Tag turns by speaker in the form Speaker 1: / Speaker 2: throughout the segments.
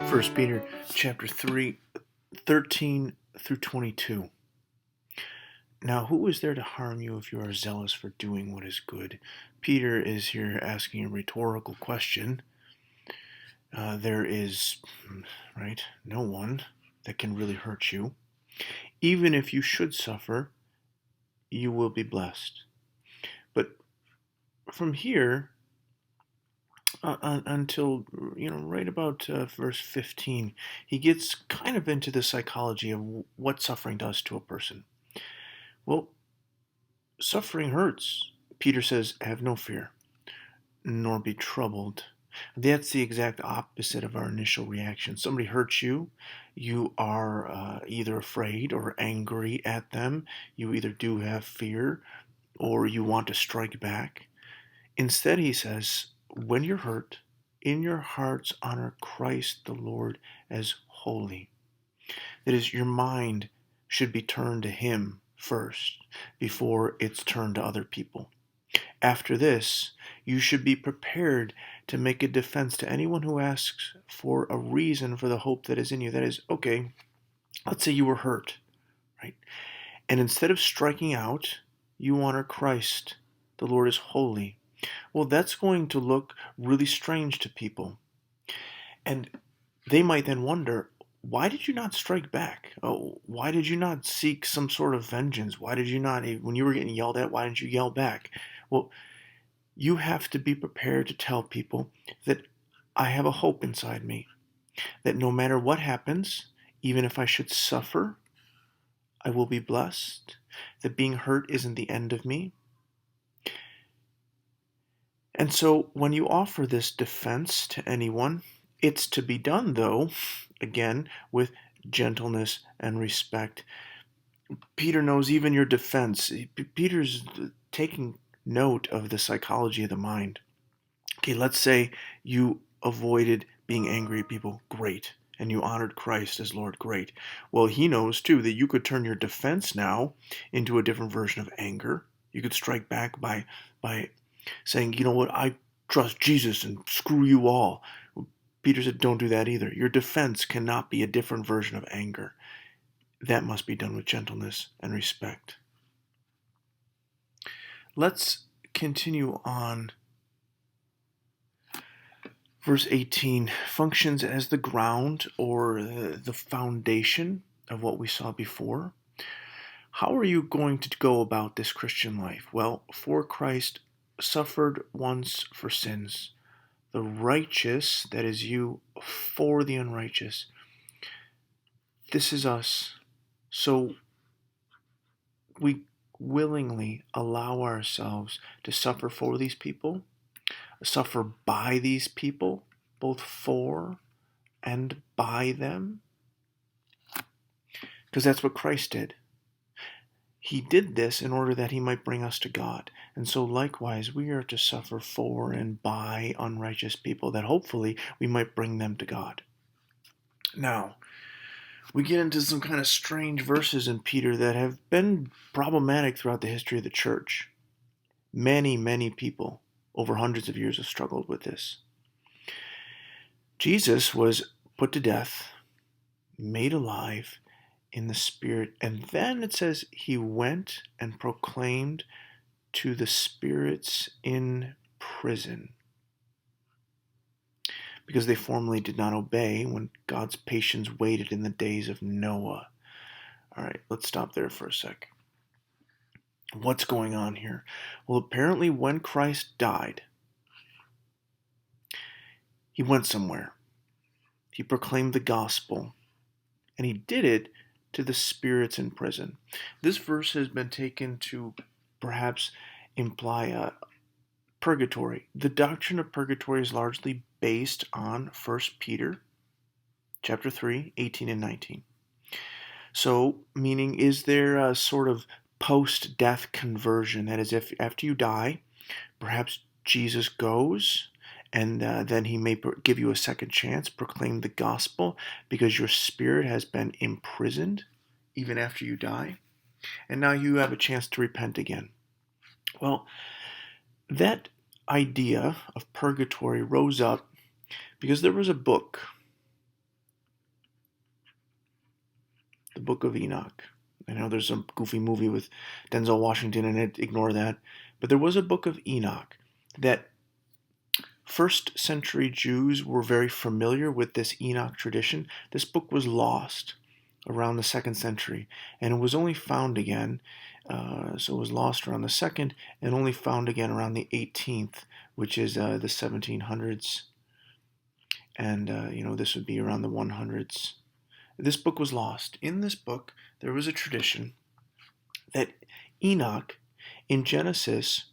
Speaker 1: First Peter chapter 3, 13 through 22. Now, who is there to harm you if you are zealous for doing what is good? Peter is here asking a rhetorical question. There is, right, no one that can really hurt you. Even if you should suffer, you will be blessed. But from here until, right about verse 15, he gets kind of into the psychology of what suffering does to a person. Well, suffering hurts. Peter says, have no fear, nor be troubled. That's the exact opposite of our initial reaction. Somebody hurts you, you are either afraid or angry at them. You either do have fear or you want to strike back. Instead, he says, when you're hurt, in your hearts honor Christ the Lord as holy. That is, your mind should be turned to him first before it's turned to other people. After this, you should be prepared to make a defense to anyone who asks for a reason for the hope that is in you. That is, okay, let's say you were hurt, right? And instead of striking out, you honor Christ. The Lord is holy. Well, that's going to look really strange to people. And they might then wonder, why did you not strike back? Oh, why did you not seek some sort of vengeance? Why did you not, when you were getting yelled at, why didn't you yell back? Well, you have to be prepared to tell people that I have a hope inside me, that no matter what happens, even if I should suffer, I will be blessed, that being hurt isn't the end of me. And so when you offer this defense to anyone, it's to be done, though, again, with gentleness and respect. Peter knows even your defense. Peter's taking note of the psychology of the mind. Okay, let's say you avoided being angry at people. Great. And you honored Christ as Lord. Great. Well, he knows, too, that you could turn your defense now into a different version of anger. You could strike back by saying, you know what, I trust Jesus and screw you all. Peter said, don't do that either. Your defense cannot be a different version of anger. That must be done with gentleness and respect. Let's continue on. Verse 18 functions as the ground or the foundation of what we saw before. How are you going to go about this Christian life? Well, for Christ suffered once for sins, the righteous, that is you, for the unrighteous. This is us. So we willingly allow ourselves to suffer for these people, suffer by these people, both for and by them, because that's what Christ did. He did this in order that he might bring us to God. And so likewise, we are to suffer for and by unrighteous people, that hopefully we might bring them to God. Now, we get into some kind of strange verses in Peter that have been problematic throughout the history of the church. Many, many people over hundreds of years have struggled with this. Jesus was put to death, made alive in the Spirit, and then it says he went and proclaimed to the spirits in prison, because they formerly did not obey when God's patience waited in the days of Noah. All right, let's stop there for a sec. What's going on here? Well, apparently when Christ died, he went somewhere. He proclaimed the gospel, and he did it to the spirits in prison. This verse has been taken to perhaps imply a purgatory. The doctrine of purgatory is largely based on 1 Peter chapter 3, 18 and 19. So, meaning, is there a sort of post-death conversion? That is, if after you die, perhaps Jesus goes, and then he may give you a second chance, proclaim the gospel, because your spirit has been imprisoned even after you die, and now you have a chance to repent again. Well, that idea of purgatory rose up because there was a book the book of Enoch. I know there's a goofy movie with Denzel Washington in it, ignore that. But there was a book of Enoch that first century Jews were very familiar with this Enoch tradition. This book was lost around the 2nd century, and it was only found again. So it was lost around the 2nd and only found again around the 18th, which is the 1700s. And, this would be around the 100s. This book was lost. In this book, there was a tradition that Enoch, in Genesis,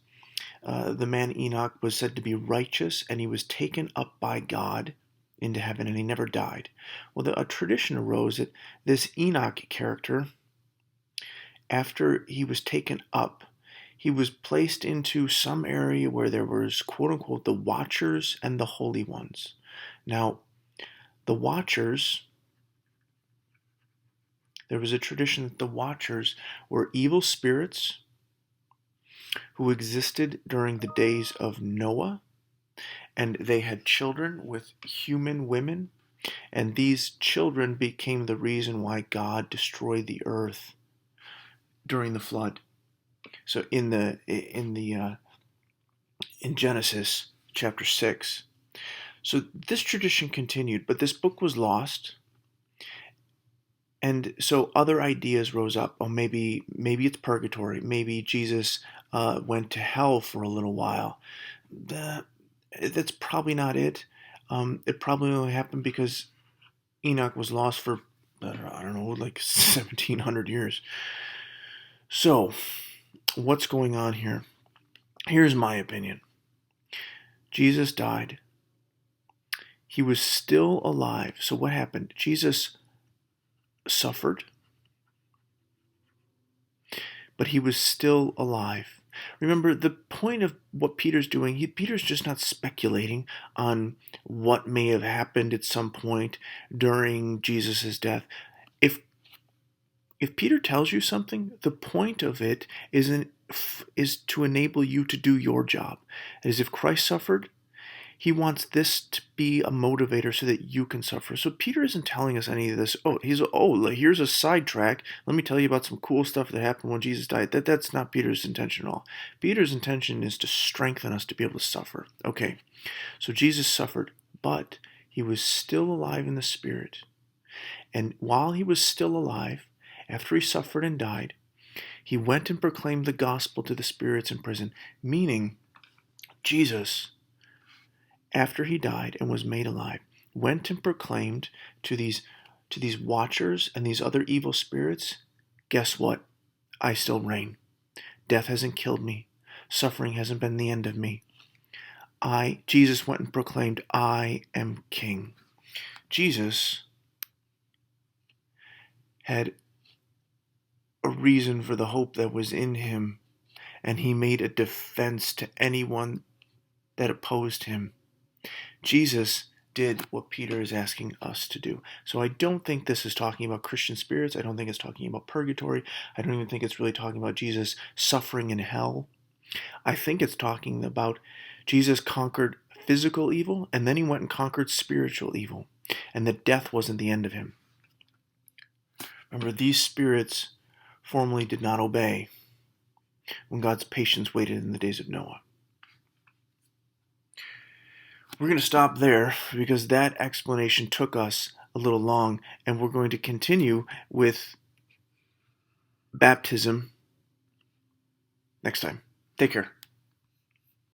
Speaker 1: the man Enoch was said to be righteous, and he was taken up by God into heaven, and he never died. Well, a tradition arose that this Enoch character, after he was taken up, he was placed into some area where there was, quote unquote, the Watchers and the Holy Ones. Now, the Watchers, there was a tradition that the Watchers were evil spirits who existed during the days of Noah, and they had children with human women, and these children became the reason why God destroyed the earth during the flood. So in Genesis chapter 6. So this tradition continued, but this book was lost. And so other ideas rose up. Oh, maybe it's purgatory. Maybe Jesus went to hell for a little while. That's probably not it. It probably only happened because Enoch was lost for, I don't know, like 1,700 years. So, what's going on here? Here's my opinion. Jesus died. He was still alive. So what happened? Jesus suffered, but he was still alive. Remember, the point of what Peter's doing, Peter's just not speculating on what may have happened at some point during Jesus' death. If Peter tells you something, the point of it is to enable you to do your job. As if Christ suffered, he wants this to be a motivator so that you can suffer. So Peter isn't telling us any of this. Here's a sidetrack. Let me tell you about some cool stuff that happened when Jesus died. That's not Peter's intention at all. Peter's intention is to strengthen us to be able to suffer. Okay, so Jesus suffered, but he was still alive in the Spirit. And while he was still alive, after he suffered and died, he went and proclaimed the gospel to the spirits in prison, meaning Jesus, after he died and was made alive, went and proclaimed to these watchers and these other evil spirits, guess what? I still reign. Death hasn't killed me. Suffering hasn't been the end of me. Jesus went and proclaimed, I am king. Jesus had a reason for the hope that was in him, and he made a defense to anyone that opposed him. Jesus did what Peter is asking us to do. So I don't think this is talking about Christian spirits. I don't think it's talking about purgatory. I don't even think it's really talking about Jesus suffering in hell. I think it's talking about Jesus conquered physical evil, and then he went and conquered spiritual evil, and that death wasn't the end of him. Remember, these spirits formerly did not obey when God's patience waited in the days of Noah. We're going to stop there because that explanation took us a little long, and we're going to continue with baptism next time. Take care.